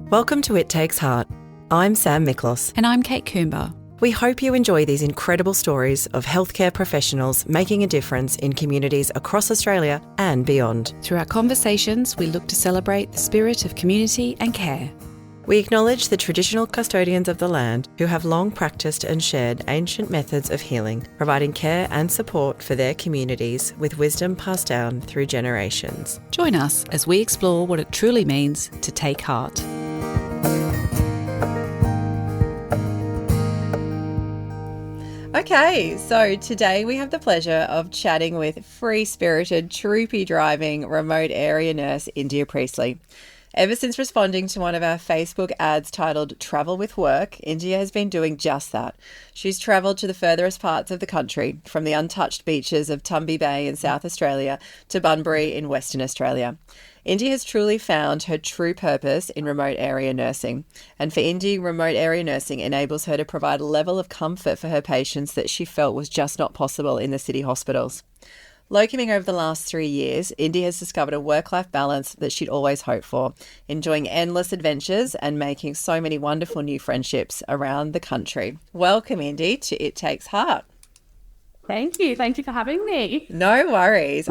Welcome to It Takes Heart. I'm Sam Miklos. And I'm Kate Coomber. We hope you enjoy these incredible stories of healthcare professionals making a difference in communities across Australia and beyond. Through our conversations, we look to celebrate the spirit of community and care. We acknowledge the traditional custodians of the land who have long practiced and shared ancient methods of healing, providing care and support for their communities with wisdom passed down through generations. Join us as we explore what it truly means to take heart. Okay, so today we have the pleasure of chatting with free-spirited, troopie driving remote area nurse India Priestley. Ever since responding to one of our Facebook ads titled Travel with Work, India has been doing just that. She's travelled to the furthest parts of the country, from the untouched beaches of Tumby Bay in South Australia to Bunbury in Western Australia. India has truly found her true purpose in remote area nursing. And for India, remote area nursing enables her to provide a level of comfort for her patients that she felt was just not possible in the city hospitals. Locuming over the last 3 years, India has discovered a work-life balance that she'd always hoped for, enjoying endless adventures and making so many wonderful new friendships around the country. Welcome, Indy, to It Takes Heart. Thank you. Thank you for having me. No worries.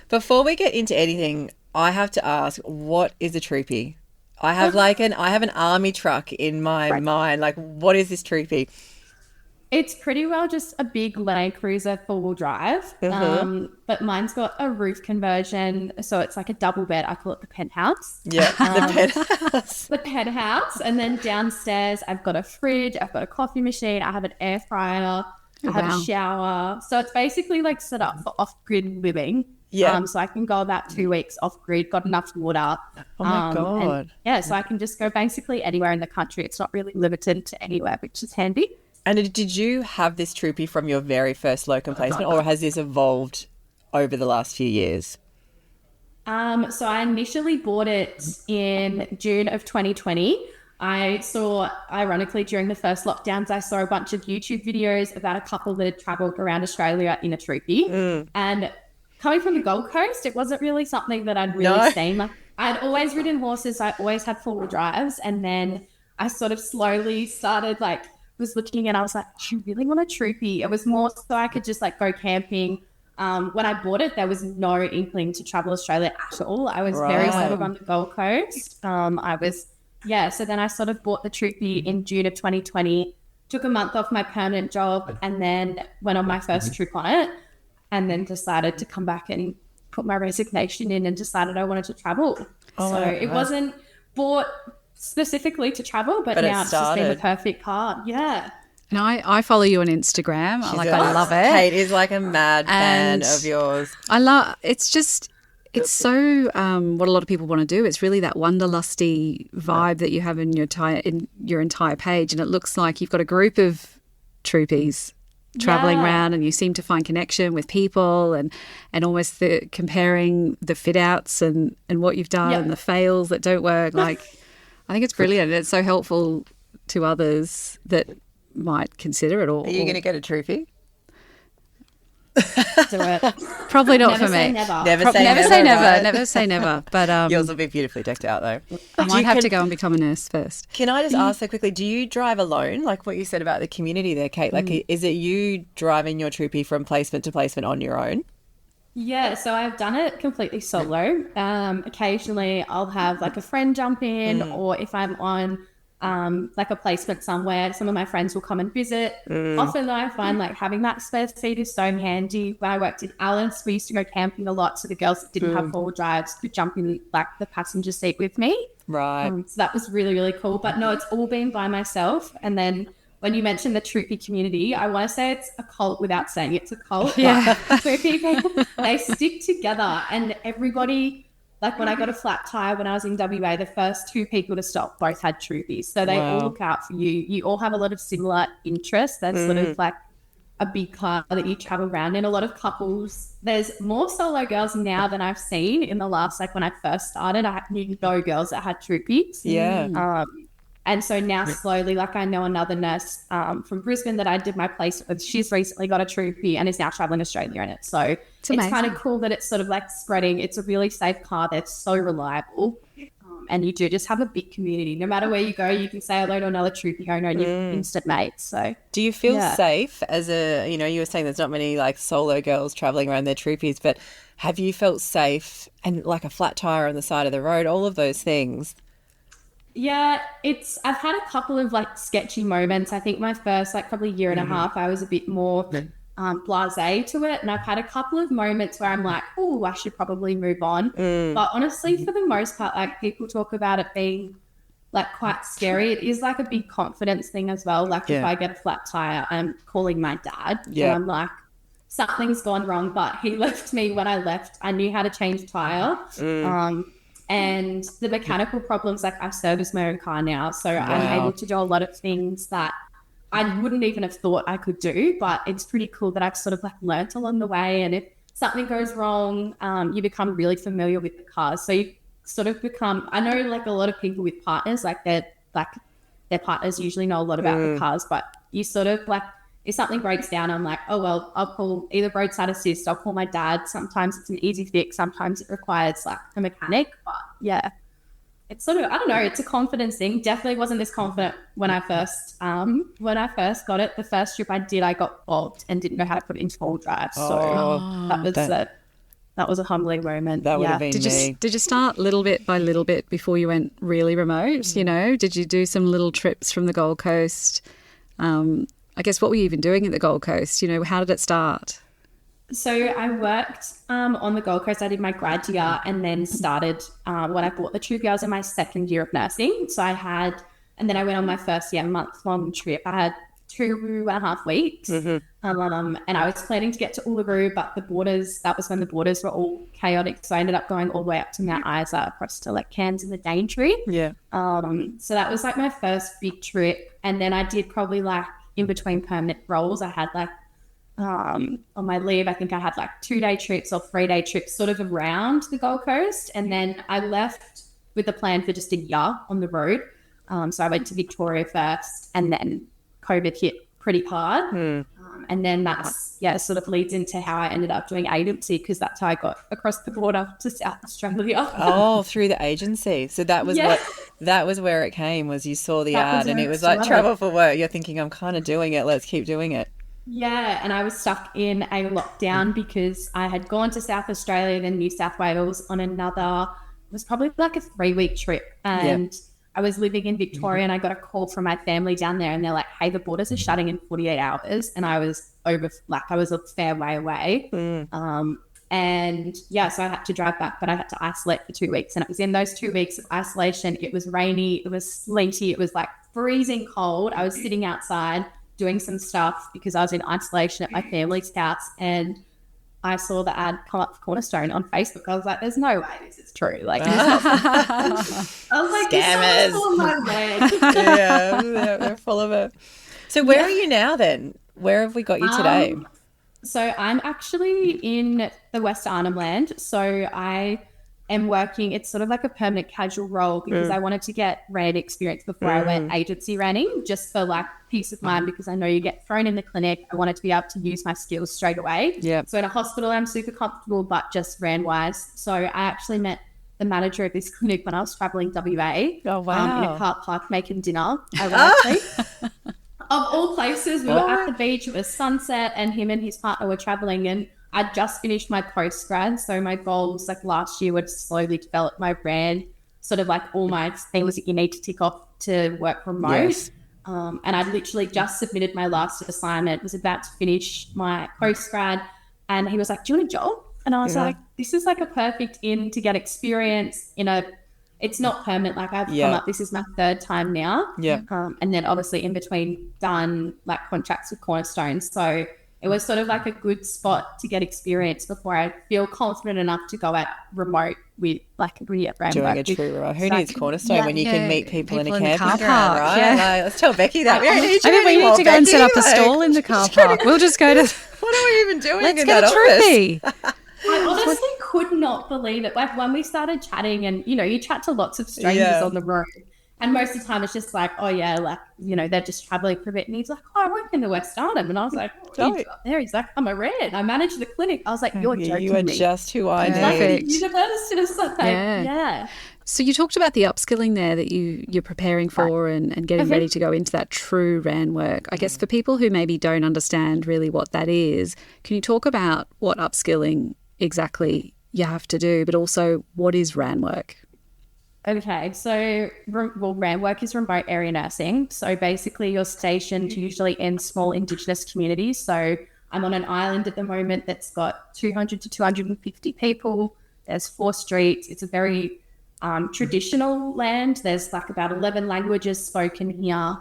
Before we get into anything, I have to ask, what is a troopie? I have an army truck in my mind. Like, what is this troopie? It's pretty well just a big Land Cruiser four-wheel drive, but mine's got a roof conversion, so it's like a double bed. I call it the penthouse. Yeah, the penthouse. The penthouse, and then downstairs I've got a fridge, I've got a coffee machine, I have an air fryer, I have a shower. So it's basically like set up for off-grid living. Yeah. So I can go about 2 weeks off-grid, got enough water. Oh my God. So I can just go basically anywhere in the country. It's not really limited to anywhere, which is handy. And did you have this troopie from your very first locum placement, or has this evolved over the last few years? So I initially bought it in June of 2020. I saw, ironically, during the first lockdowns, I saw a bunch of YouTube videos about a couple that had travelled around Australia in a troopie. And coming from the Gold Coast, it wasn't really something that I'd really seen. I'd always ridden horses. I always had four-wheel drives. And then I sort of slowly started was looking and I was like, I really want a troopie. It was more so I could just go camping. When I bought it, there was no inkling to travel Australia at all. I was very settled on the Gold Coast. So then I sort of bought the troopie in June of 2020, took a month off my permanent job and then went on my first trip on it, and then decided to come back and put my resignation in and decided I wanted to travel. It wasn't bought specifically to travel, but now it's just been the perfect part. Yeah. And I follow you on Instagram. I love it. Kate is like a mad fan of yours. It's so what a lot of people want to do. It's really that wanderlusty vibe that you have in your entire page, and it looks like you've got a group of troopies traveling around, and you seem to find connection with people and almost comparing the fit outs and what you've done and the fails that don't work. I think it's brilliant. It's so helpful to others that might consider it all. Are you going to get a troopie? Probably not Never for say me. never. Never say never. Right? Never say never. But yours will be beautifully decked out, though. I might have to go and become a nurse first. Can I just ask so quickly, do you drive alone? Like what you said about the community there, Kate. Is it you driving your troopie from placement to placement on your own? Yeah, so I've done it completely solo. Occasionally I'll have a friend jump in, or if I'm on a placement somewhere, some of my friends will come and visit. Often I find having that spare seat is so handy. When I worked in Alice, we used to go camping a lot, so the girls that didn't have four-wheel drives could jump in the passenger seat with me. Right. So that was really, really cool. But no, it's all been by myself. And then when you mentioned the troopie community, I want to say it's a cult without saying it's a cult. Yeah. Troopie people, they stick together, and everybody, when I got a flat tire when I was in WA, the first two people to stop both had troopies. So they all look out for you. You all have a lot of similar interests. That's sort of a big car that you travel around in. A lot of couples, there's more solo girls now than I've seen in the last, when I first started, I knew no girls that had troopies. Yeah. And so now slowly, I know another nurse from Brisbane that I did my placement with. She's recently got a troopie and is now traveling Australia in it. So it's kind of cool that it's sort of spreading. It's a really safe car that's so reliable. And you do just have a big community. No matter where you go, you can say hello to another troopy owner and you're instant mates. So do you feel safe as a, you were saying there's not many like solo girls traveling around their troopies, but have you felt safe and like a flat tire on the side of the road, all of those things? Yeah, I've had a couple of like sketchy moments. I think my first like probably year and a half, I was a bit more blasé to it. And I've had a couple of moments where I'm like, oh, I should probably move on. But honestly, for the most part, like people talk about it being like quite scary. It is like a big confidence thing as well. Like if I get a flat tire, I'm calling my dad and I'm like, something's gone wrong. But he left me when I left. I knew how to change a tire. And the mechanical problems, like I service my own car now. So I'm able to do a lot of things that I wouldn't even have thought I could do, but it's pretty cool that I've sort of like learnt along the way. And if something goes wrong, you become really familiar with the cars. So you sort of become, I know like a lot of people with partners, like their partners usually know a lot about the cars, but you sort of like, if something breaks down, I'm like, oh, well, I'll call either roadside assist, I'll call my dad. Sometimes it's an easy fix. Sometimes it requires like a mechanic. But yeah, it's sort of, I don't know, it's a confidence thing. Definitely wasn't this confident when I first got it. The first trip I did, I got bogged and didn't know how to put it into full drive. So that was a humbling moment. That would have been me. Did you start little bit by little bit before you went really remote? Did you do some little trips from the Gold Coast? I guess what were you even doing at the Gold Coast? How did it start? So I worked on the Gold Coast. I did my grad year and then started when I bought the troopie. I was in my second year of nursing. So and then I went on my first month-long trip. I had 2.5 weeks. And I was planning to get to Uluru, but that was when the borders were all chaotic. So I ended up going all the way up to Mount Isa, across to like Cairns and the Daintree. So that was like my first big trip. And then I did probably like in between permanent roles, I had like on my leave, I think I had like 2-day trips or 3-day trips sort of around the Gold Coast. And then I left with a plan for just a year on the road. So I went to Victoria first and then COVID hit pretty hard. And then that's, sort of leads into how I ended up doing agency, because that's how I got across the border to South Australia. Oh, through the agency. So that was that was where it came, was you saw the ad and it was like travel for work. You're thinking, I'm kind of doing it. Let's keep doing it. Yeah, and I was stuck in a lockdown because I had gone to South Australia, then New South Wales on another, it was probably like a 3-week trip. And I was living in Victoria and I got a call from my family down there and they're like, hey, the borders are shutting in 48 hours. And I was I was a fair way away. So I had to drive back, but I had to isolate for 2 weeks. And it was in those 2 weeks of isolation, it was rainy, it was sleety, it was like freezing cold. I was sitting outside doing some stuff because I was in isolation at my family's house, and I saw the ad come up for Cornerstone on Facebook. I was like, there's no way this is true. Like, I was like, scammers. This is my leg. They're full of it. So where are you now then? Where have we got you today? So I'm actually in the West Arnhem Land. So I am working, it's sort of like a permanent casual role because I wanted to get RAN experience before I went agency running, just for like peace of mind, because I know you get thrown in the clinic. I wanted to be able to use my skills straight away. So in a hospital, I'm super comfortable, but just RAN wise. So I actually met the manager of this clinic when I was traveling WA. Oh, wow. In a car park making dinner, ironically. Of all places, we were at the beach, it was sunset, and him and his partner were traveling, and I'd just finished my postgrad, so my goals like last year were to slowly develop my brand, sort of like all my things that you need to tick off to work remote. And I'd literally just submitted my last assignment, was about to finish my postgrad, and he was like, do you want a job? And I was like, this is like a perfect in to get experience in a, it's not permanent, like I've come up, this is my 3rd time now. And then obviously in between done like contracts with Cornerstone. So it was sort of like a good spot to get experience before I feel confident enough to go out remote with like a brand doing a true remote. Who needs Cornerstone when you can meet people in a car camping park, ground, right? Like, let's tell Becky that. We don't need you we anymore, need to go and set up a Becky. stall in the car park. We'll just go to... What are we even doing Let's in get that a troopie. I honestly could not believe it. Like when we started chatting, and you chat to lots of strangers on the road, and most of the time it's just like, oh yeah, like they're just traveling for a bit, and he's like, oh, I work in the West Arnhem, and I was like, what are you doing up there? He's like, I'm a RAN, I manage the clinic. I was like, you're joking You are me. just who I Like need. a university or something. So you talked about the upskilling there that you're preparing for and getting ready to go into that true RAN work. I guess for people who maybe don't understand really what that is, can you talk about what upskilling exactly you have to do, but also what is RAN work? Okay, so RAN work is remote area nursing. So basically you're stationed usually in small Indigenous communities. So I'm on an island at the moment that's got 200 to 250 people. There's 4 streets. It's a very traditional land. There's like about 11 languages spoken here.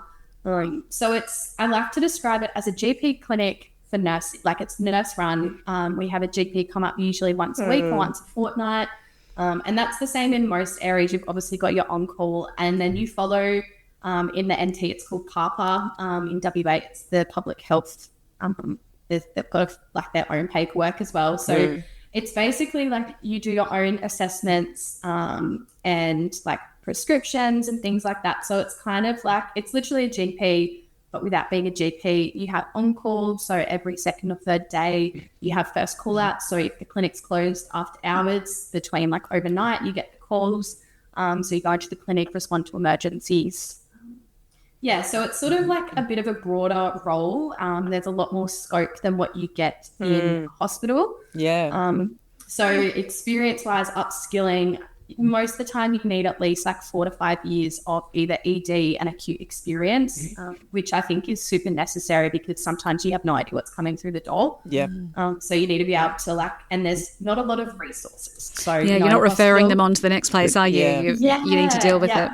So I like to describe it as a GP clinic for nurse, like it's nurse run. We have a GP come up usually once a week or once a fortnight. And that's the same in most areas. You've obviously got your on-call and then you follow in the NT, it's called PAPA. In WA, it's the public health. They've got like their own paperwork as well. So it's basically like you do your own assessments and like prescriptions and things like that. So it's kind of like, it's literally a GP, but without being a GP, you have on-call. So every second or third day, you have first call out. So if the clinic's closed after hours, between like overnight, you get the calls. So you go to the clinic, respond to emergencies. Yeah, so it's sort of like a bit of a broader role. There's a lot more scope than what you get in hospital. Yeah. So experience-wise, upskilling, most of the time you need at least like 4 to 5 years of either ED and acute experience, which I think is super necessary because sometimes you have no idea what's coming through the door. Yeah. So you need to be able to like, and there's not a lot of resources. So you're not referring them on to the next place, are you? Yeah. You need to deal with it.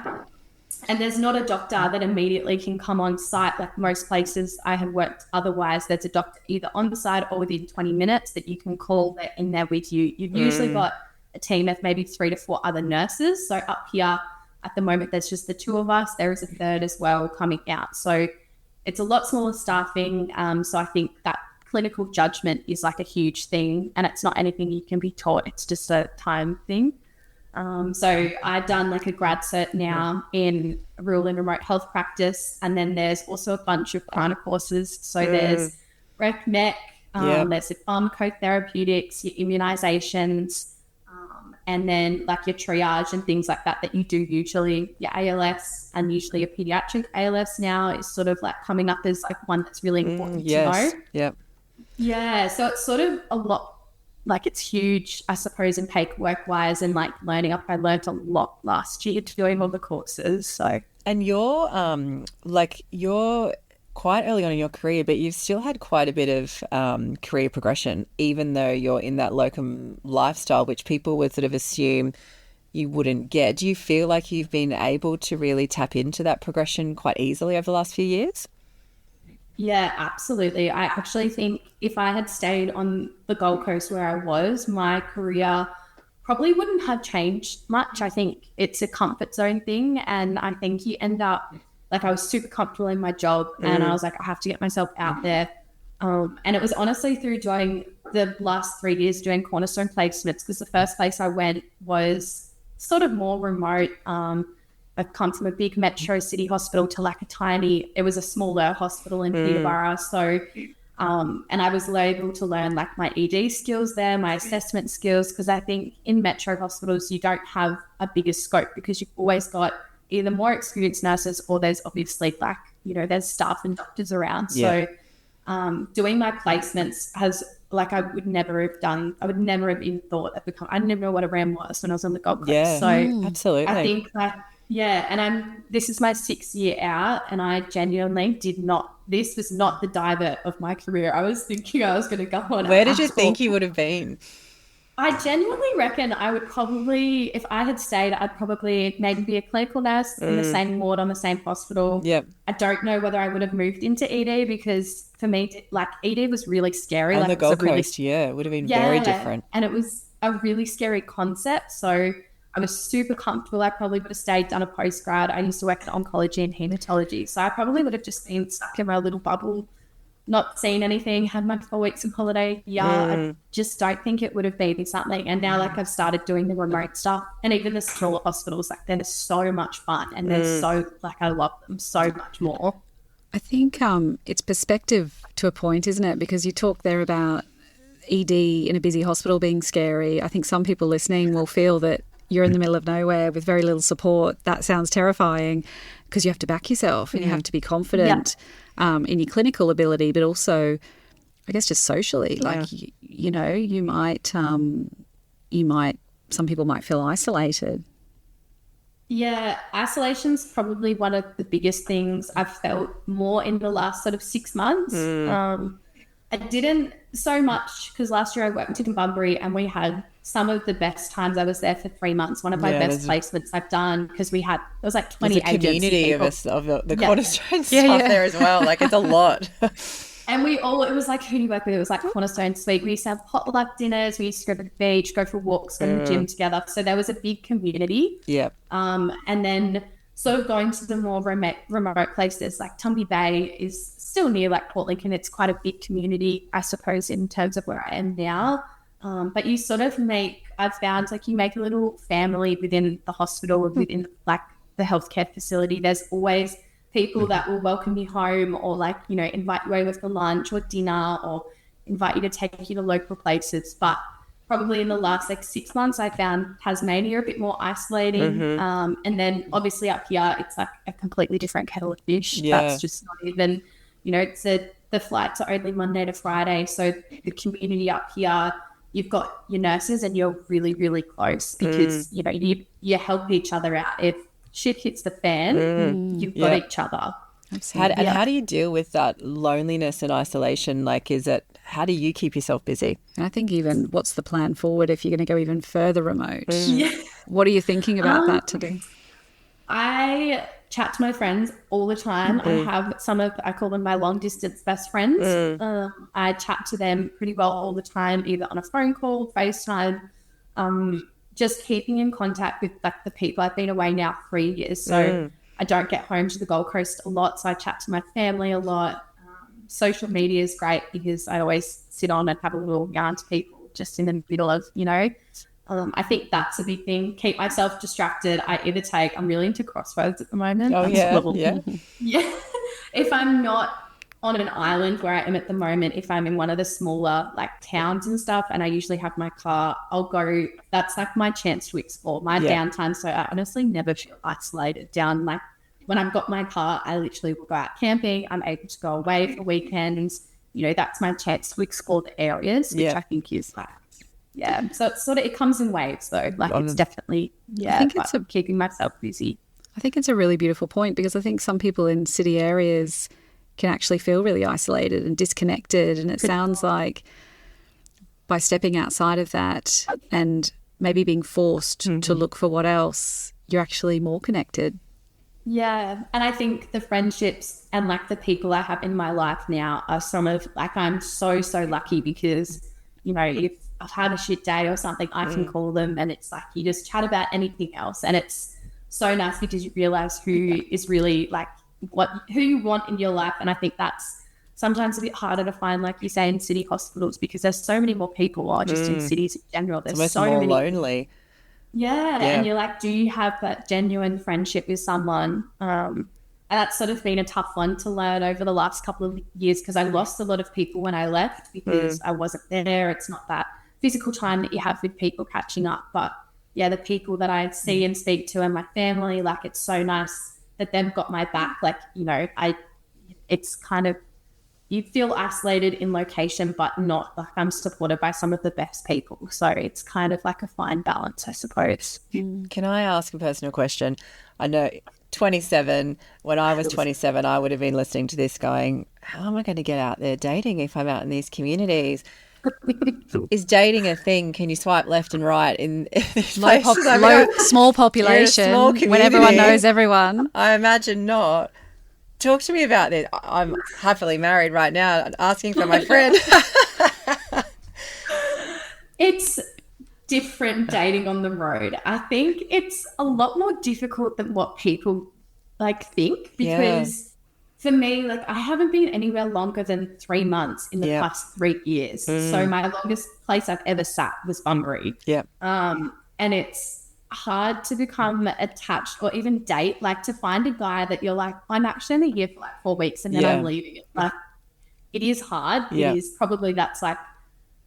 And there's not a doctor that immediately can come on site like most places I have worked. Otherwise, there's a doctor either on the site or within 20 minutes that you can call. They're in there with you. You've usually got a team of maybe 3 to 4 other nurses. So up here at the moment, there's just the 2 of us. There is a third as well coming out. So it's a lot smaller staffing. So I think that clinical judgment is like a huge thing and it's not anything you can be taught. It's just a time thing. So I've done like a grad cert now in rural and remote health practice. And then there's also a bunch of kind of courses. So there's RecMec, there's the pharmacotherapeutics, your immunizations, and then like your triage and things like that you do usually, your ALS, and usually your pediatric ALS now is sort of like coming up as like one that's really important to know. Yep. Yeah. So it's sort of a lot. Like it's huge, I suppose, in paperwork wise and like learning up. I learned a lot last year doing all the courses. So, and you're quite early on in your career, but you've still had quite a bit of career progression, even though you're in that locum lifestyle, which people would sort of assume you wouldn't get. Do you feel like you've been able to really tap into that progression quite easily over the last few years? Yeah, absolutely. I actually think if I had stayed on the Gold Coast where I was, my career probably wouldn't have changed much. I think it's a comfort zone thing. And I think you end up, like I was super comfortable in my job and I was like, I have to get myself out there. And it was honestly through doing the last 3 years doing cornerstone placements, because the first place I went was sort of more remote. I've come from a big metro city hospital to like it was a smaller hospital in Peterborough. So, and I was able to learn like my ED skills there, my assessment skills, because I think in metro hospitals, you don't have a bigger scope because you've always got either more experienced nurses or there's obviously like, there's staff and doctors around. Yeah. So, doing my placements I would never have even thought of I didn't even know what a RAM was when I was on the Gold Coast. Yeah, so absolutely. I think yeah, and this is my 6th year out and I genuinely this was not the diver of my career. I was thinking I was going to go on. Where did you think you would have been? I genuinely reckon I would probably, if I had stayed, I'd probably maybe be a clinical nurse in the same ward on the same hospital. Yep. I don't know whether I would have moved into ED because for me, like ED was really scary. On like the Gold Coast, it would have been very different. And it was a really scary concept. So I was super comfortable. I probably would have stayed, done a postgrad. I used to work in oncology and hematology. So I probably would have just been stuck in my little bubble, not seen anything, had my 4 weeks of holiday. I just don't think it would have been something. And now I've started doing the remote stuff and even the smaller hospitals, they're so much fun and they're so, I love them so much more. I think it's perspective to a point, isn't it? Because you talk there about ED in a busy hospital being scary. I think some people listening will feel that you're in the middle of nowhere with very little support. That sounds terrifying because you have to back yourself and you have to be confident in your clinical ability, but also, I guess, just socially. Like, you know, you might, some people might feel isolated. Yeah, isolation's probably one of the biggest things I've felt more in the last sort of 6 months. I didn't so much because last year I worked in Bunbury and we had some of the best times. I was there for 3 months. One of my best placements I've done because we had, there was like 20 there's a community of us, of the Cornerstone stuff there as well. Like, it's a lot. And it was like, who do you work with? It was like Cornerstone Suite. We used to have potluck dinners. We used to go to the beach, go for walks, go to the gym together. So there was a big community. Yeah. And then sort of going to the more remote places, like Tumby Bay is still near like Port Lincoln. It's quite a big community, I suppose, in terms of where I am now. But you sort of I've found like you make a little family within the hospital or within like the healthcare facility. There's always people that will welcome you home or like, you know, invite you over for lunch or dinner or invite you to take you to local places. But probably in the last like 6 months, I found Tasmania a bit more isolating. And then obviously up here, it's like a completely different kettle of fish. Yeah. That's just not even, you know, the flights are only Monday to Friday. So the community up here, you've got your nurses and you're really, really close because, you know, you help each other out. If shit hits the fan, you've got each other. How do you deal with that loneliness and isolation? Like, how do you keep yourself busy? And I think even what's the plan forward if you're going to go even further remote? What are you thinking about that today? I chat to my friends all the time. I have I call them my long distance best friends. I chat to them pretty well all the time, either on a phone call, FaceTime, just keeping in contact with like the people. I've been away now 3 years, so I don't get home to the Gold Coast a lot, so I chat to my family a lot. Social media is great because I always sit on and have a little yarn to people just in the middle of, you know, I think that's a big thing. Keep myself distracted. I'm really into crossroads at the moment. Yeah. If I'm not on an island where I am at the moment, if I'm in one of the smaller like towns and stuff, and I usually have my car, I'll go. That's like my chance to explore my downtime. So I honestly never feel isolated down. Like when I've got my car, I literally will go out camping. I'm able to go away for weekends. You know, that's my chance to explore the areas, which I think is like, so it's it comes in waves though. Like it's definitely, I think it's keeping myself busy. I think it's a really beautiful point because I think some people in city areas can actually feel really isolated and disconnected. And it sounds like by stepping outside of that and maybe being forced to look for what else, you're actually more connected. Yeah. And I think the friendships and like the people I have in my life now are some of like, I'm so lucky because, you know, if I've had a shit day or something, I can call them and it's like you just chat about anything else. And it's so nice because you realize who is really like who you want in your life. And I think that's sometimes a bit harder to find, like you say, in city hospitals because there's so many more people or just in cities in general. There's so more many lonely. Yeah. And you're like, do you have that genuine friendship with someone? And that's sort of been a tough one to learn over the last couple of years because I lost a lot of people when I left because I wasn't there. It's not that physical time that you have with people catching up. But yeah, the people that I see and speak to and my family, like it's so nice that they've got my back. Like, you know, it's kind of, you feel isolated in location, but not like I'm supported by some of the best people. So it's kind of like a fine balance, I suppose. Can I ask a personal question? I know 27, when I was 27, I would have been listening to this going, how am I going to get out there dating if I'm out in these communities? Is dating a thing? Can you swipe left and right in these places? Small population, small community. When everyone knows everyone. I imagine not. Talk to me about this. I'm happily married right now, asking for my friend. It's different dating on the road. I think it's a lot more difficult than what people like think because for me, like I haven't been anywhere longer than 3 months in the past 3 years. So my longest place I've ever sat was Bunbury. And it's hard to become attached or even date, like to find a guy that you're like, I'm actually only here for like 4 weeks and then I'm leaving. Like it is hard. It is probably that's like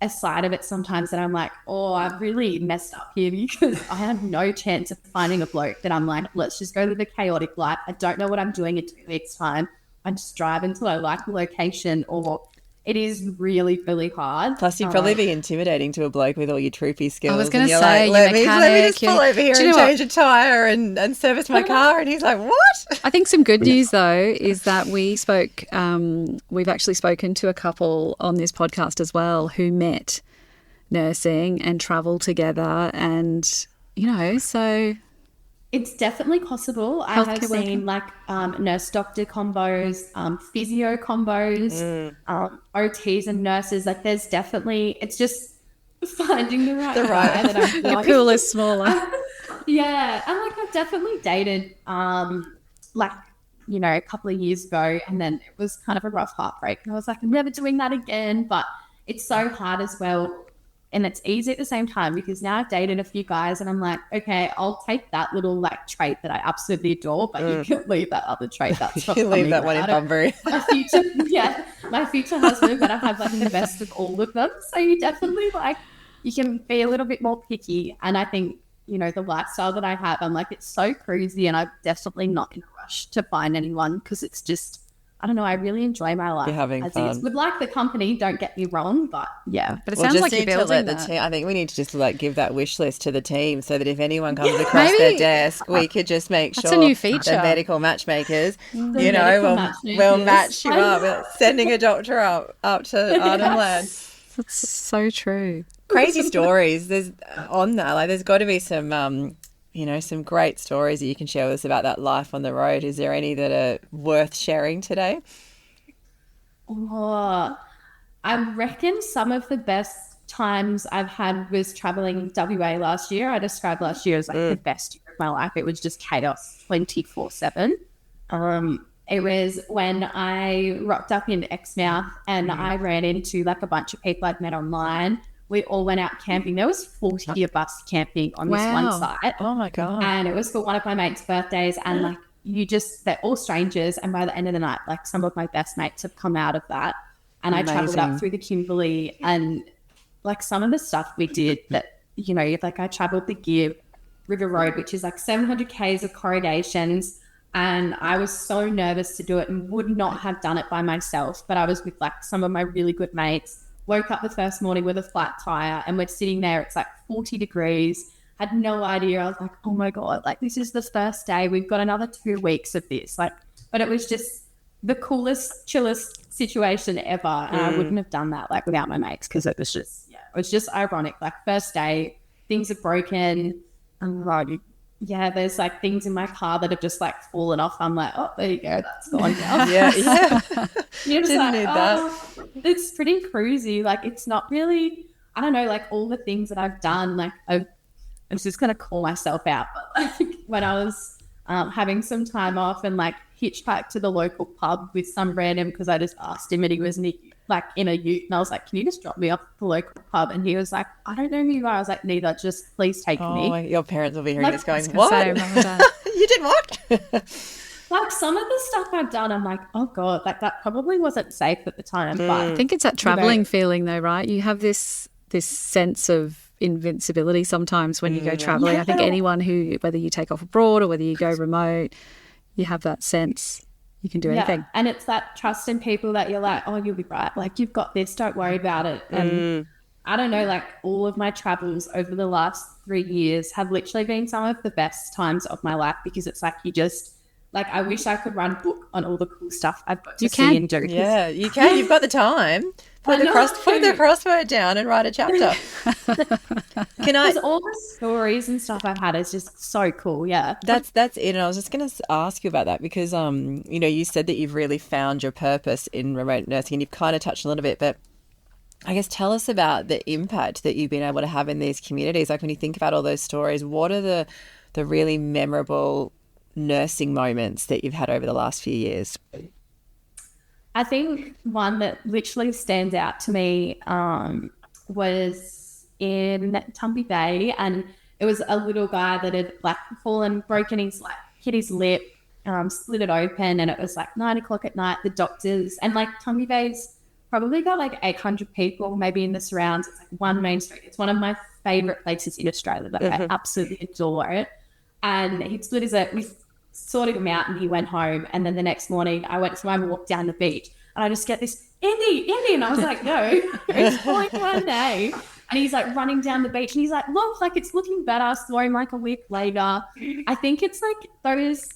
a side of it sometimes that I'm like, oh, I've really messed up here because I have no chance of finding a bloke that I'm like, let's just go to the chaotic life. I don't know what I'm doing in 2 weeks' time. I just drive until I like the location, or it is really, really hard. Plus, you'd probably be intimidating to a bloke with all your troopy skills. I was going to like, say, let me mechanic. just pull over here and change a tyre and service my car. And he's like, what? I think some good news, though, is that we've actually spoken to a couple on this podcast as well who met nursing and travelled together. And, so... It's definitely possible. I have seen like nurse-doctor combos, physio combos, OTs and nurses. Like there's definitely, it's just finding the right guy that I'm the pool is smaller. Yeah. And like I've definitely dated a couple of years ago, and then it was kind of a rough heartbreak. And I was like, I'm never doing that again. But it's so hard as well. And it's easy at the same time because now I've dated a few guys and I'm like, okay, I'll take that little like trait that I absolutely adore, but you can leave that other trait. That's you leave that one in Bunbury. My future husband, but I have like the best of all of them. So you definitely you can be a little bit more picky. And I think, the lifestyle that I have, I'm like, it's so crazy and I'm definitely not in a rush to find anyone because it's just, I don't know. I really enjoy my life. You're having fun. Would like the company, don't get me wrong, but yeah. But it sounds like you're building that. I think we need to just give that wish list to the team so that if anyone comes across their desk, we could just make sure a new feature. The medical matchmakers, we'll match you up. We're sending a doctor up to Arnhem Land. That's so true. Crazy stories. There's got to be some some great stories that you can share with us about that life on the road. Is there any that are worth sharing today? Oh, I reckon some of the best times I've had was traveling WA last year. I described last year as the best year of my life. It was just chaos 24/7. It was when I rocked up in Exmouth and I ran into a bunch of people I'd met online. We all went out camping. There was 40 of us camping on this one site. Oh, my God. And it was for one of my mates' birthdays. And, they're all strangers. And by the end of the night, some of my best mates have come out of that. And I travelled up through the Kimberley. And, some of the stuff we did that, I travelled the Gib River Road, which is 700 Ks of corrugations. And I was so nervous to do it and would not have done it by myself. But I was with, some of my really good mates. Woke up the first morning with a flat tire and we're sitting there. It's 40 degrees. Had no idea. I was like, oh my God, this is the first day. We've got another 2 weeks of this. But it was just the coolest, chillest situation ever. And I wouldn't have done that without my mates because it was just ironic. First day, things are broken. There's things in my car that have just fallen off. I'm like, oh, there you go, that's gone now. Yeah. You're just Didn't need that. It's pretty cruisy. It's not really, I don't know, all the things that I've done, I was just going to call myself out. But when I was having some time off and hitchhiked to the local pub with some random, because I just asked him and he was in a ute, and I was like, can you just drop me off at the local pub? And he was like, I don't know who you are. I was like, neither, just please take me. Your parents will be hearing this going, what? You did what? Some of the stuff I've done, I'm like, oh God, that probably wasn't safe at the time. But I think it's that travelling feeling though, right? You have this sense of invincibility sometimes when you go travelling. I think anyone who, whether you take off abroad or whether you go remote, you have that sense. You can do anything. And it's that trust in people that you're like, oh, you'll be right. You've got this, don't worry about it. And I don't know, all of my travels over the last 3 years have literally been some of the best times of my life because it's you just, I wish I could run a book on all the cool stuff I've got to see and do. Yeah, you can. You've got the time. Put the crossword down and write a chapter. Because all the stories and stuff I've had is just so cool. Yeah, that's it. And I was just going to ask you about that because you said that you've really found your purpose in remote nursing, and you've kind of touched a little bit, but I guess tell us about the impact that you've been able to have in these communities. When you think about all those stories, what are the really memorable nursing moments that you've had over the last few years? I think one that literally stands out to me was in Tumby Bay, and it was a little guy that had fallen, broken his hit his lip, split it open, and it was 9 o'clock at night. The doctors and Tumby Bay's probably got like 800 people maybe in the surrounds. It's like one main street. It's one of my favorite places in Australia. Like I absolutely adore it. And he split his, we sorted him out and he went home. And then the next morning I went to my walk down the beach and I just get this, Indy. And I was like, no, it's like one day. And he's like running down the beach and he's like, look, like it's looking better. Saw him like a week later. I think it's like those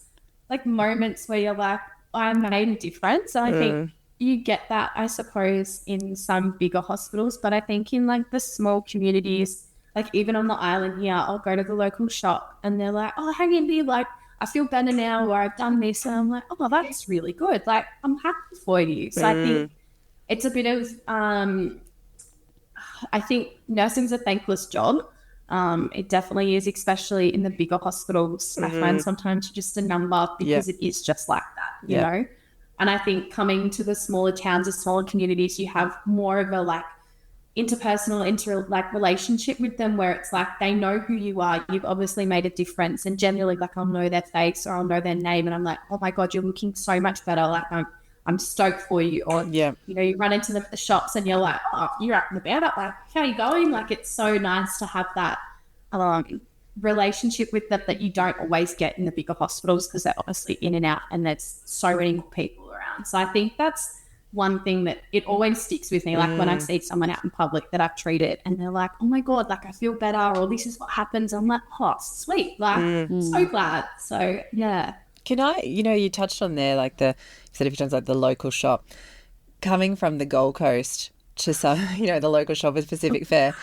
like moments where you're like, I made a difference. And I think you get that, I suppose, in some bigger hospitals. But I think in like the small communities, like even on the island here, I'll go to the local shop and they're like, oh, hang in there, like I feel better now, or I've done this. And I'm like, oh, that's really good. Like I'm happy for you. So I think it's a bit of, I think nursing's a thankless job. It definitely is, especially in the bigger hospitals. I find sometimes you're just a number because it is just like that, you know? And I think coming to the smaller towns or smaller communities, you have more of a like interpersonal, relationship with them where it's like they know who you are. You've obviously made a difference. And generally, like I'll know their face or I'll know their name and I'm like, oh my God, you're looking so much better. Like I'm stoked for you. Or, you know, you run into them at the shops and you're like, oh, you're up and about. Like, how are you going? Like, it's so nice to have that relationship with them that you don't always get in the bigger hospitals because they're obviously in and out and there's so many people around. So I think that's one thing that it always sticks with me. Like when I see someone out in public that I've treated and they're like, oh my God, like I feel better or this is what happens. I'm like, oh, sweet. Like, so glad. So, yeah. Can I, you know, you touched on there, like you said a few times, like the local shop. Coming from the Gold Coast to some, you know, the local shop is Pacific Fair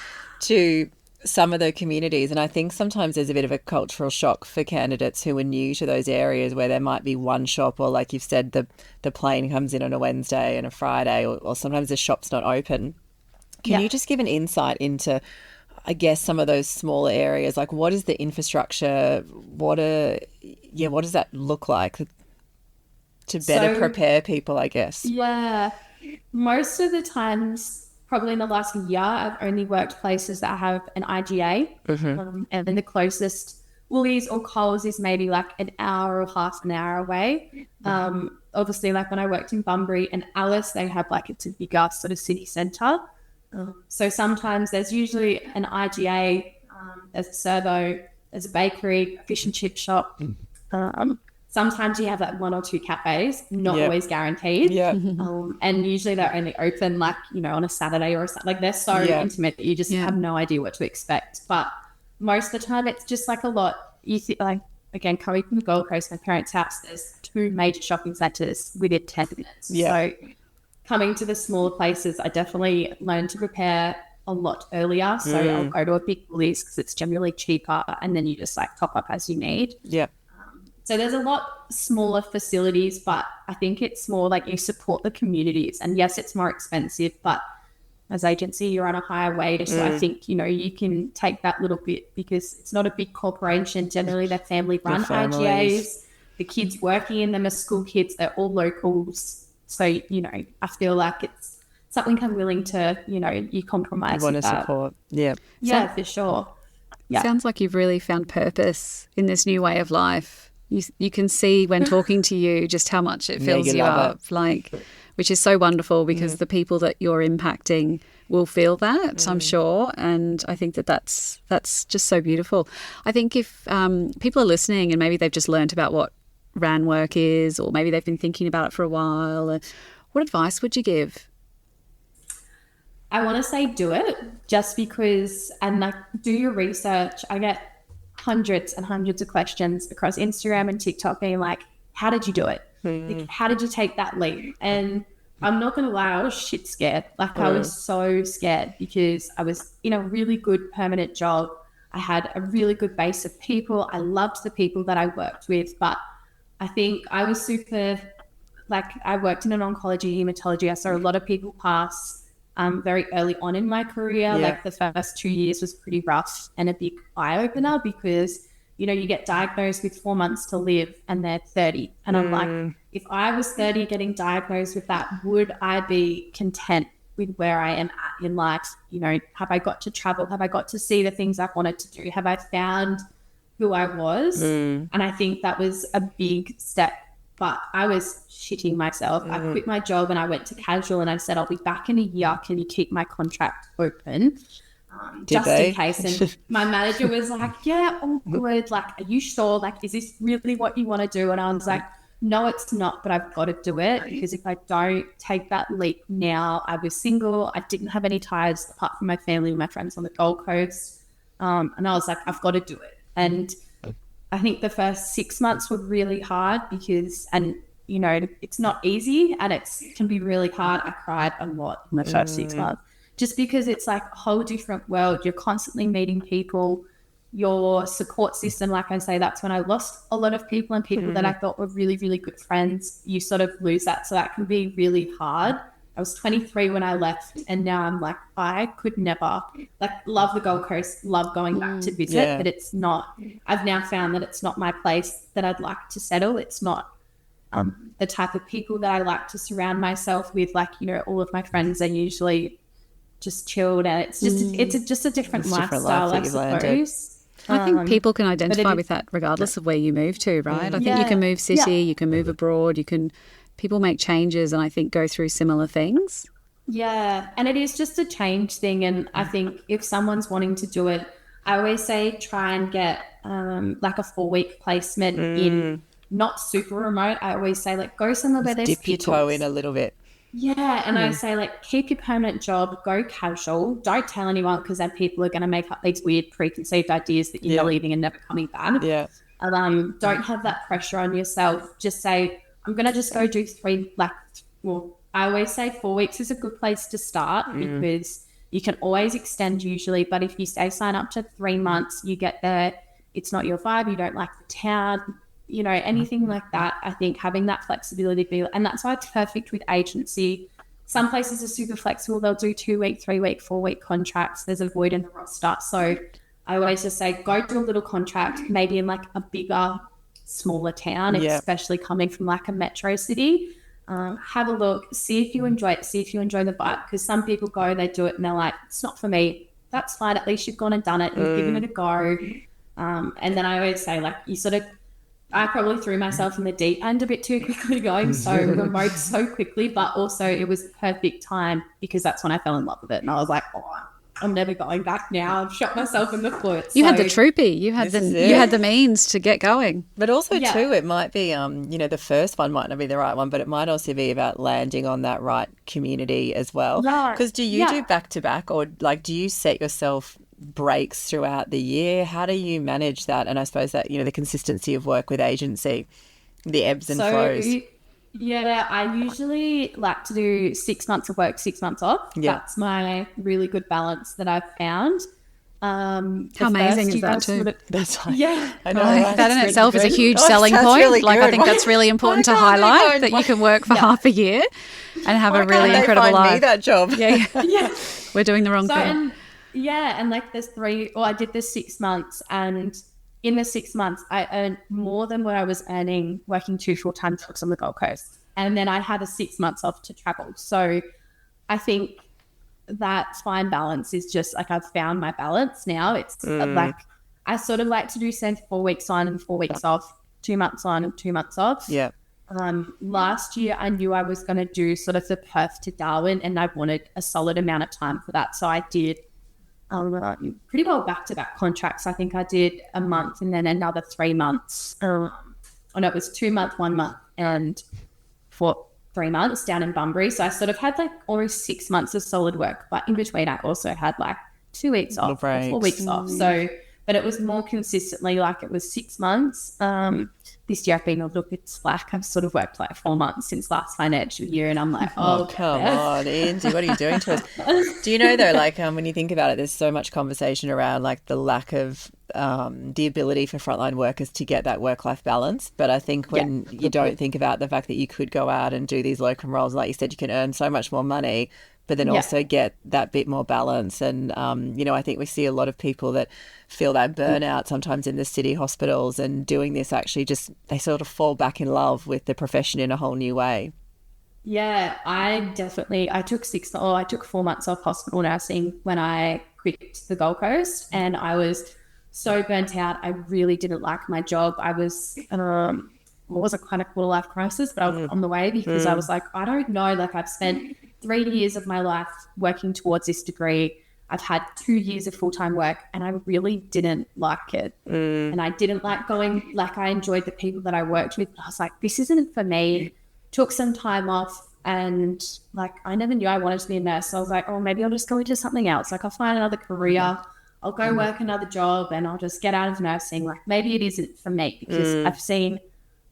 to some of the communities. And I think sometimes there's a bit of a cultural shock for candidates who are new to those areas where there might be one shop or like you've said, the plane comes in on a Wednesday and a Friday or sometimes the shop's not open. Can you just give an insight into, I guess, some of those smaller areas? Like what is the infrastructure? What does that look like to better prepare people, I guess? Yeah. Most of the times, probably in the last year, I've only worked places that have an IGA. And then the closest Woolies or Coles is maybe like an hour or half an hour away. Obviously, like when I worked in Bunbury and Alice, they have like, it's a bigger sort of city centre. So sometimes there's usually an IGA, there's a servo, there's a bakery, a fish and chip shop. Sometimes you have like one or two cafes, not always guaranteed. And usually they're only open like, you know, on a Saturday or something. Like they're so intimate that you just have no idea what to expect. But most of the time it's just like a lot. You see, like, again, coming from the Gold Coast, my parents' house, there's 2 major shopping centres within 10 minutes. So coming to the smaller places, I definitely learned to prepare a lot earlier. So I'll go to a big Woolies because it's generally cheaper and then you just like top up as you need. So there's a lot smaller facilities, but I think it's more like you support the communities. And yes, it's more expensive, but as agency, you're on a higher wage. So I think, you know, you can take that little bit because it's not a big corporation. Generally, they're family-run IGAs. The kids working in them are school kids. They're all locals. So, you know, I feel like it's something I'm willing to, you know, you compromise. You want to support. Yeah, for sure. Sounds like you've really found purpose in this new way of life. You can see when talking to you just how much it fills you up, which is so wonderful because the people that you're impacting will feel that, I'm sure. And I think that's just so beautiful. I think if people are listening and maybe they've just learnt about what RAN work is or maybe they've been thinking about it for a while, what advice would you give? I want to say do it just because, and like do your research. I get hundreds and hundreds of questions across Instagram and TikTok being like, how did you do it? Like, how did you take that leap? And I'm not going to lie, I was shit scared. Like I was so scared because I was in a really good permanent job. I had a really good base of people. I loved the people that I worked with, but I think I was super, like I worked in an oncology, hematology. I saw a lot of people pass very early on in my career. Like the first 2 years was pretty rough and a big eye-opener because, you know, you get diagnosed with 4 months to live and they're 30. And I'm like, if I was 30 getting diagnosed with that, would I be content with where I am at in life? You know, have I got to travel? Have I got to see the things I wanted to do? Have I found who I was? And I think that was a big step but I was shitting myself. I quit my job and I went to casual, and I said, I'll be back in a year. Can you keep my contract open? Just in case. And my manager was like, yeah, all good. Like, are you sure? Like, is this really what you want to do? And I was like, no, it's not, but I've got to do it, because if I don't take that leap now, I was single. I didn't have any ties apart from my family and my friends on the Gold Coast. And I was like, I've got to do it. And I think the first 6 months were really hard because, and you know, it's not easy and it can be really hard. I cried a lot in the first 6 months just because it's like a whole different world. You're constantly meeting people, your support system. Like I say, that's when I lost a lot of people, and people that I thought were really, really good friends. You sort of lose that. So that can be really hard. I was 23 when I left, and now I'm like, I could never, like, love the Gold Coast, love going back to visit, but it's not, I've now found that it's not my place that I'd like to settle. It's not the type of people that I like to surround myself with. Like, you know, all of my friends are usually just chilled, and it's just a different lifestyle, I suppose. I think people can identify with that regardless of where you move to, right? I think you can move city, you can move abroad, people make changes, and I think go through similar things. Yeah, and it is just a change thing. And I think if someone's wanting to do it, I always say try and get like a 4-week placement in not super remote. I always say, like, go somewhere where there's dip your toe in a little bit. Yeah, and I say, like, keep your permanent job, go casual, don't tell anyone, because then people are going to make up these weird preconceived ideas that you're leaving and never coming back. Yeah. Don't have that pressure on yourself. Just say, I'm going to just go do 3, like, well, I always say 4 weeks is a good place to start because you can always extend usually. But if you say sign up to 3 months, you get there, it's not your vibe, you don't like the town, you know, anything like that. I think having that flexibility, and that's why it's perfect with agency. Some places are super flexible. They'll do 2-week, 3-week, 4-week contracts. There's a void in the roster. So I always just say, go do a little contract, maybe in like a bigger, smaller town, especially coming from like a metro city. Have a look, see if you enjoy it, see if you enjoy the vibe, because some people go, they do it and they're like, it's not for me. That's fine. At least you've gone and done it, you've given it a go. And then I always say, like, I probably threw myself in the deep end a bit too quickly, going so remote so quickly, but also it was perfect time because that's when I fell in love with it. And I was like, oh, I'm never going back now. I've shot myself in the foot. You had the troopie. You had the means to get going. But also too, it might be, you know, the first one might not be the right one, but it might also be about landing on that right community as well. Because do you do back to back, or like, do you set yourself breaks throughout the year? How do you manage that? And I suppose that, you know, the consistency of work with agency, the ebbs and flows. Yeah, I usually like to do 6 months of work, 6 months off. Yeah. That's my really good balance that I've found. How amazing is that too? That's like, yeah. I know, right? That in itself is a huge selling point. Really like, I think that's really important to highlight, that you can work for half a year and have a really incredible life. Me that job. Yeah. We're doing the wrong thing. And like there's 3, or I did this 6 months, and in the 6 months, I earned more than what I was earning working 2 full-time jobs on the Gold Coast. And then I had a 6 months off to travel. So I think that fine balance is just like, I've found my balance now. It's like, I sort of like to do 4 weeks on and 4 weeks off, 2 months on and 2 months off. Yeah. Last year, I knew I was going to do sort of the Perth to Darwin, and I wanted a solid amount of time for that. So I did pretty well back-to-back contracts. I think I did a month and then another 3 months. No, it was 2 months, 1 month, and for 3 months down in Bunbury. So I sort of had like almost 6 months of solid work, but in between I also had like 2 weeks off, 4 weeks off. So, but it was more consistently, like it was 6 months. This year I've been, it's like I've sort of worked like 4 months since last financial year, and I'm like, oh come on, Indy, what are you doing to us? Do you know though, like when you think about it, there's so much conversation around like the lack of the ability for frontline workers to get that work-life balance. But I think when you don't think about the fact that you could go out and do these locum roles, like you said, you can earn so much more money, but then also get that bit more balance. And, you know, I think we see a lot of people that feel that burnout sometimes in the city hospitals, and doing this actually just, they sort of fall back in love with the profession in a whole new way. Yeah, I took 4 months off hospital nursing when I quit the Gold Coast, and I was so burnt out. I really didn't like my job. I was was a kind of quarter life crisis, but I was on the way because I was like, I don't know, like I've spent 3 years of my life working towards this degree. I've had 2 years of full-time work and I really didn't like it. And I didn't like going, like I enjoyed the people that I worked with. I was like, this isn't for me. Took some time off and like I never knew I wanted to be a nurse. So I was like, oh, maybe I'll just go into something else. Like I'll find another career. I'll go work another job and I'll just get out of nursing. Like maybe it isn't for me because I've seen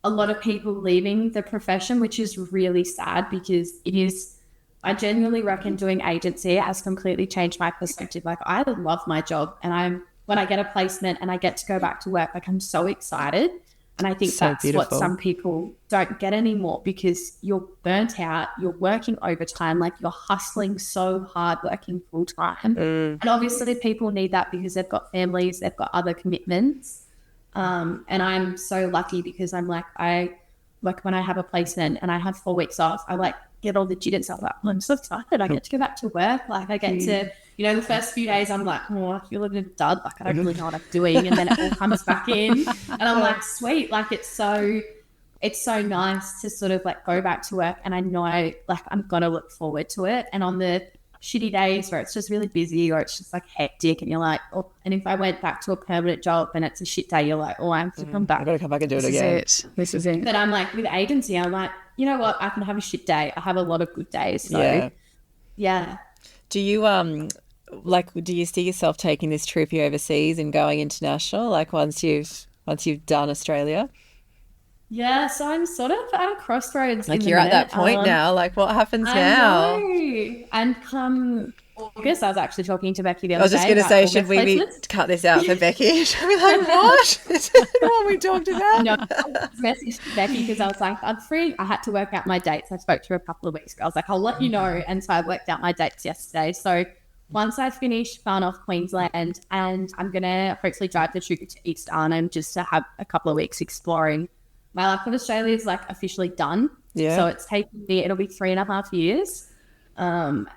a lot of people leaving the profession, which is really sad because it is, I genuinely reckon doing agency has completely changed my perspective. Like I love my job and when I get a placement and I get to go back to work, like I'm so excited. And I think that's beautiful. What some people don't get anymore because you're burnt out, you're working overtime, like you're hustling so hard, working full time. And obviously people need that because they've got families, they've got other commitments. And I'm so lucky because I'm like, when I have a placement and I have 4 weeks off, I like get all the jitters. I'm like, I'm so excited. I get to go back to work. Like I get to, the first few days I'm like, oh, I feel a bit of a dud. Like I don't really know what I'm doing. And then it all comes back in and I'm like, sweet. Like it's so nice to sort of like go back to work. And I know like I'm going to look forward to it. And on the shitty days where it's just really busy or it's just like hectic and you're like, oh, and if I went back to a permanent job and it's a shit day, you're like, oh, I have to come back. I've got to come back and do it again. This is it. But I'm like, with agency, I'm like, you know what? I can have a shit day. I have a lot of good days. So, yeah. Do you, do you see yourself taking this troopie overseas and going international, like once you've done Australia? Yeah, so I'm sort of at a crossroads. Like you're at that point now. Like what happens now? Know. And come August, I was actually talking to Becky the other day. I was just going to say, should we be cut this out for Becky? She'll be like, what? This isn't what we talked about. No, I messaged Becky because I was like, I'm free. I had to work out my dates. I spoke to her a couple of weeks ago. I was like, I'll let you know. And so I worked out my dates yesterday. So once I finish Far North Queensland and I'm going to hopefully drive the troopie to East Arnhem just to have a couple of weeks exploring. My life of Australia is like officially done. Yeah. So it's taken me, it'll be 3.5 years. And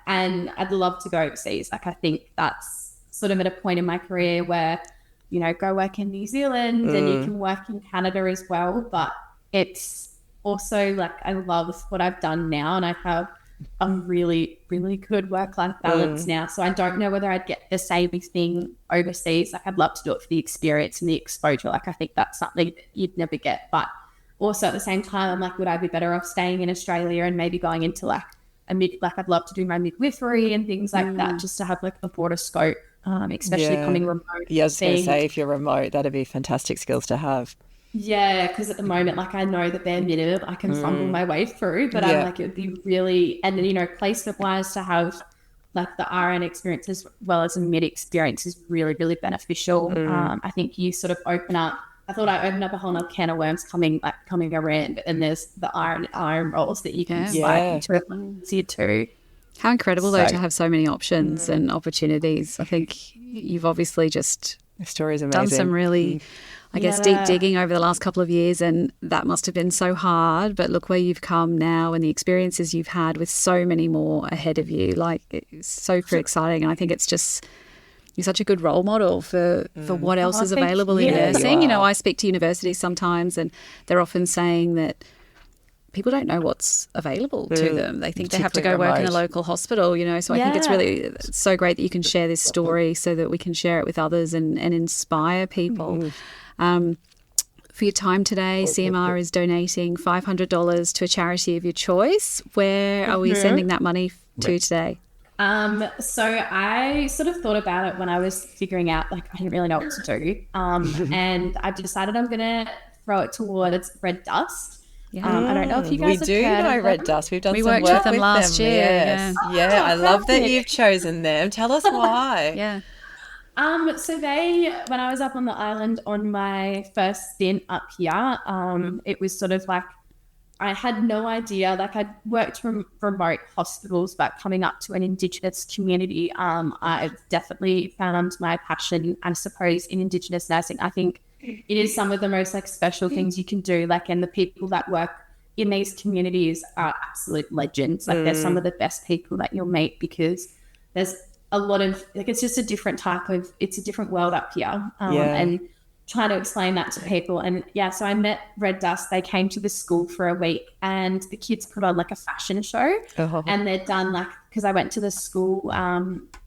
I'd love to go overseas. Like I think that's sort of at a point in my career where, go work in New Zealand and you can work in Canada as well. But it's also like I love what I've done now and I have a really, really good work-life balance now. So I don't know whether I'd get the same thing overseas. Like I'd love to do it for the experience and the exposure. Like I think that's something that you'd never get. But also at the same time, I'm like, would I be better off staying in Australia and maybe going into like I'd love to do my midwifery and things like that, just to have like a broader scope, especially coming remote. Yeah, I was going to say, if you're remote, that'd be fantastic skills to have. Yeah, because at the moment, like I know the bare minimum I can fumble my way through, but I'm like, it'd be really, and then, placement-wise to have like the RN experience as well as a mid experience is really, really beneficial. I think you sort of open up, I thought I opened up a whole nother can of worms coming around, but then there's the iron roles that you can slide into too. How incredible though to have so many options and opportunities. I think you've obviously just the story's amazing. Done some really, I guess, deep digging over the last couple of years, and that must have been so hard. But look where you've come now and the experiences you've had with so many more ahead of you. Like it's super exciting, and I think it's just. You're such a good role model for what else is available in nursing. I speak to universities sometimes and they're often saying that people don't know what's available to them. They think they have to go work in a local hospital, so I think it's so great that you can share this story so that we can share it with others and inspire people. For your time today, CMR is donating $500 to a charity of your choice. Where are we sending that money to today? So I sort of thought about it when I was figuring out, like, I didn't really know what to do. And I've decided I'm going to throw it towards Red Dust. I don't know if you guys have heard of Red Dust. We've done we some worked work with them last year. Yes. Yeah, I love that you've chosen them. Tell us why. So when I was up on the island on my first stint up here, it was sort of like, I had no idea, like I'd worked from remote hospitals, but coming up to an Indigenous community, I've definitely found my passion, I suppose, in Indigenous nursing. I think it is some of the most like special things you can do, like, and the people that work in these communities are absolute legends. Like they're some of the best people that you'll meet because there's a lot of, like, it's just a different type of, it's a different world up here. And trying to explain that to people. And yeah, so I met Red Dust. They came to the school for a week and the kids put on like a fashion show. And they'd done like, because I went to the school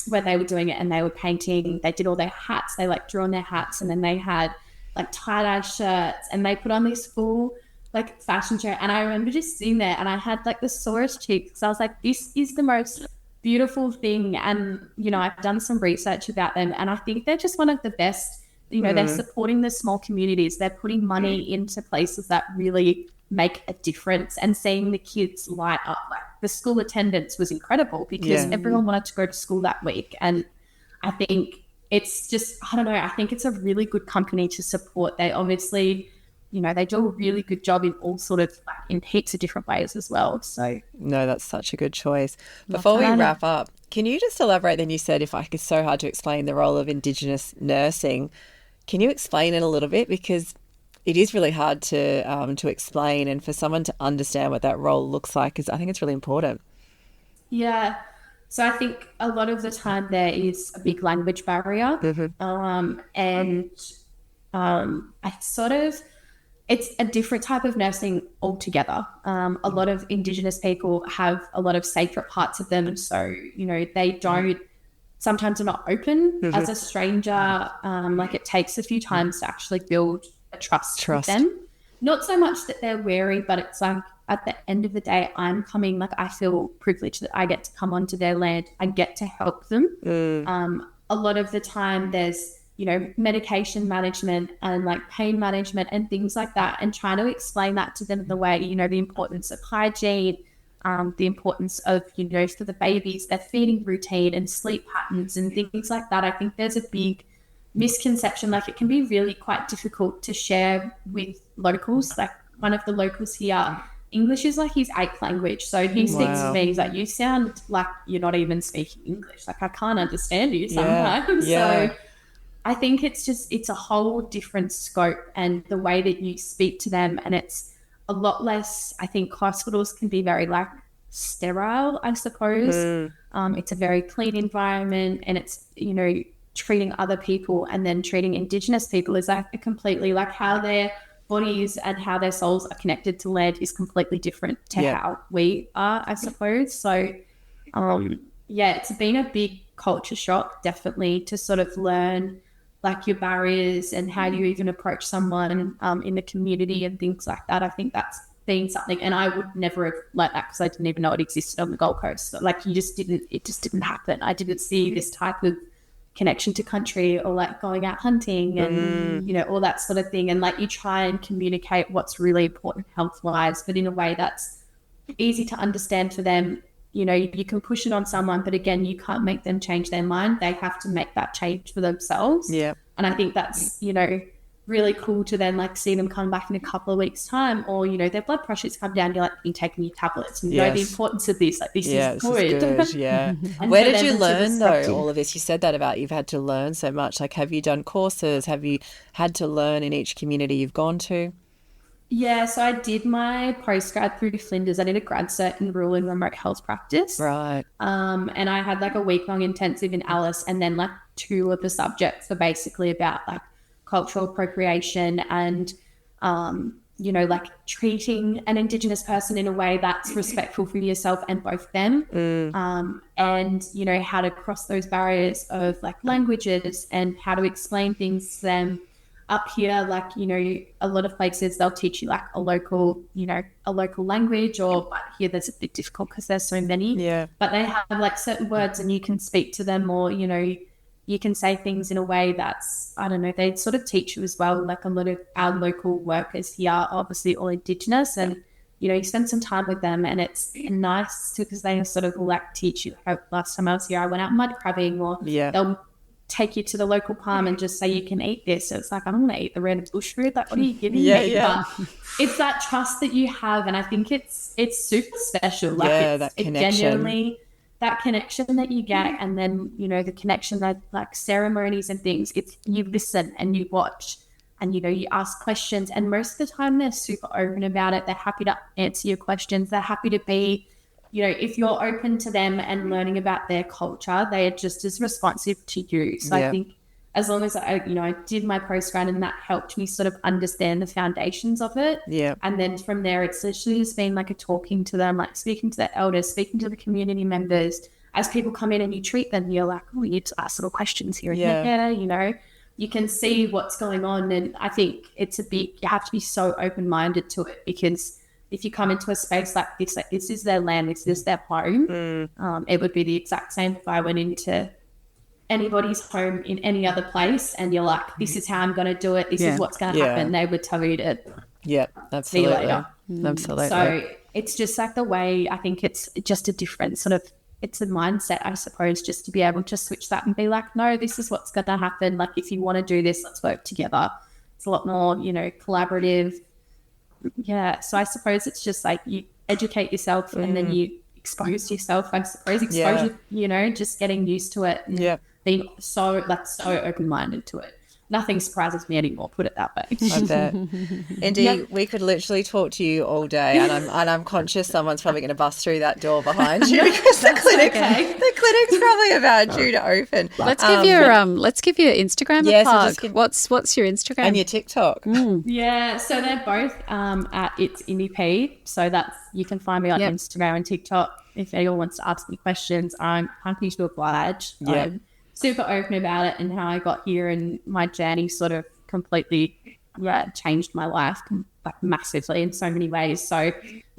where they were doing it and they were painting, they did all their hats, they like drew on their hats, and then they had like tie-dye shirts and they put on this full like fashion show. And I remember just sitting there and I had like the sorest cheeks because I was like, this is the most beautiful thing. And, you know, I've done some research about them and I think they're just one of the best. You know, they're supporting the small communities. They're putting money into places that really make a difference, and seeing the kids light up. Like the school attendance was incredible because everyone wanted to go to school that week. And I think it's just, I don't know, I think it's a really good company to support. They obviously, you know, they do a really good job in all sort of, like, in heaps of different ways as well. So no, that's such a good choice. Before we wrap up, can you just elaborate? Then you said, if I could, so hard to explain the role of Indigenous nursing. Can you explain it a little bit? Because it is really hard to explain, and for someone to understand what that role looks like I think it's really important. Yeah. So I think a lot of the time there is a big language barrier, it's a different type of nursing altogether. A lot of Indigenous people have a lot of sacred parts of them, so you know they don't. Sometimes are not open as a stranger. Like it takes a few times to actually build a trust with them. Not so much that they're wary, but it's like at the end of the day, I'm coming, like I feel privileged that I get to come onto their land. I get to help them. A lot of the time there's, you know, medication management and like pain management and things like that, and trying to explain that to them in the way, you know, the importance of hygiene, the importance of, you know, for the babies, their feeding routine and sleep patterns and things like that. I think there's a big misconception, like it can be really quite difficult to share with locals. Like one of the locals here, English is like his 8th language. So he speaks to me, he's like, you sound like you're not even speaking English. Like I can't understand you sometimes. So I think it's a whole different scope and the way that you speak to them, and it's a lot less. I think hospitals can be very like sterile, I suppose. It's a very clean environment, and it's, you know, treating other people and then treating Indigenous people is like a completely, like how their bodies and how their souls are connected to land is completely different to how we are, I suppose. So it's been a big culture shock, definitely, to sort of learn like your barriers and how you even approach someone in the community and things like that. I think that's been something, and I would never have like that because I didn't even know it existed on the Gold Coast. So, like it just didn't happen. I didn't see this type of connection to country or like going out hunting and you know, all that sort of thing. And like you try and communicate what's really important health wise, but in a way that's easy to understand for them. You know, you can push it on someone, but again, you can't make them change their mind. They have to make that change for themselves. Yeah. And I think that's, you know, really cool to then like see them come back in a couple of weeks' time, or, you know, their blood pressure's come down, you're like, you're taking your tablets and you know the importance of this. Like this is good. This is good. Where did you learn though all of this? You said that about you've had to learn so much. Like have you done courses? Have you had to learn in each community you've gone to? Yeah, so I did my postgrad through to Flinders. I did a grad cert in rural and remote health practice. Right. And I had like a week-long intensive in Alice, and then like 2 of the subjects were basically about like cultural appropriation and, you know, like treating an Indigenous person in a way that's respectful for yourself and both them. And, you know, how to cross those barriers of like languages and how to explain things to them. Up here, like, you know, a lot of places they'll teach you like a local language, or but here there's a bit difficult because there's so many. Yeah. But they have like certain words and you can speak to them, or, you know, you can say things in a way that's, I don't know, they sort of teach you as well. Like a lot of our local workers here are obviously all Indigenous, and, you know, you spend some time with them and it's nice because they sort of like teach you. Last time I was here, I went out mud crabbing, or they'll take you to the local farm and just say you can eat this. So it's like, I don't want to eat the random bush food. Like, what are you giving me? But it's that trust that you have, and I think it's super special. Like that connection. Genuinely, that connection that you get, and then, you know, the connection that like ceremonies and things, it's you listen and you watch and, you know, you ask questions, and most of the time they're super open about it. They're happy to answer your questions. They're happy to be, you know, if you're open to them and learning about their culture, they are just as responsive to you. So I think as long as I did my postgrad, and that helped me sort of understand the foundations of it. Yeah. And then from there, it's literally just been like a talking to them, like speaking to the elders, speaking to the community members. As people come in and you treat them, you're like, oh, you ask little questions here and there, you can see what's going on. And I think you have to be so open-minded to it, because if you come into a space like this is their land, this is their home. It would be the exact same if I went into anybody's home in any other place and you're like, this is how I'm going to do it. This is what's going to happen. They would tell you to absolutely. see you later. Absolutely. So it's just like the way, I think it's just a different sort of, it's a mindset, I suppose, just to be able to switch that and be like, no, this is what's going to happen. Like, if you want to do this, let's work together. It's a lot more, collaborative. Yeah. So I suppose it's just like you educate yourself and then you expose yourself, I suppose. Exposure, just getting used to it. And being so open-minded to it. Nothing surprises me anymore, put it that way. I bet. Indy, we could literally talk to you all day, and I'm conscious someone's probably going to bust through that door behind you because the clinic's probably about due to open. Let's give your Instagram a plug. What's your Instagram? And your TikTok. Yeah, so they're both at It's Indy P. So you can find me on Instagram and TikTok. If anyone wants to ask me questions, I'm happy to oblige. I'm super open about it and how I got here, and my journey sort of completely changed my life like massively in so many ways. So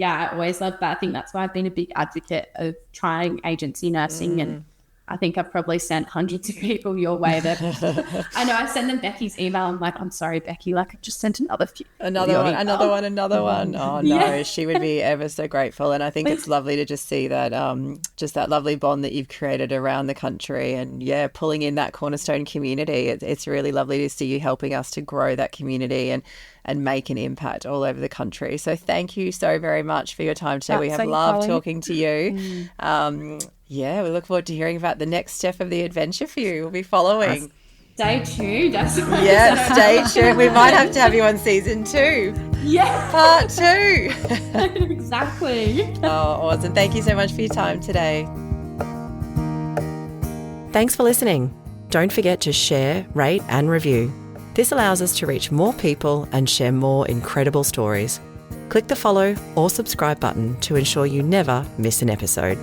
I always loved that. I think that's why I've been a big advocate of trying agency nursing, and I think I've probably sent hundreds of people your way that I know I send them Becky's email. I'm like, I'm sorry, Becky, like I just sent another one. Oh no, she would be ever so grateful. And I think it's lovely to just see that, just that lovely bond that you've created around the country, and pulling in that cornerstone community. It's really lovely to see you helping us to grow that community and make an impact all over the country. So thank you so very much for your time today. We have loved talking to you. We look forward to hearing about the next step of the adventure for you. We'll be following. Stay tuned. Stay tuned. We might have to have you on season 2. Yeah. Part 2. Exactly. Oh, awesome. Thank you so much for your time today. Thanks for listening. Don't forget to share, rate and review. This allows us to reach more people and share more incredible stories. Click the follow or subscribe button to ensure you never miss an episode.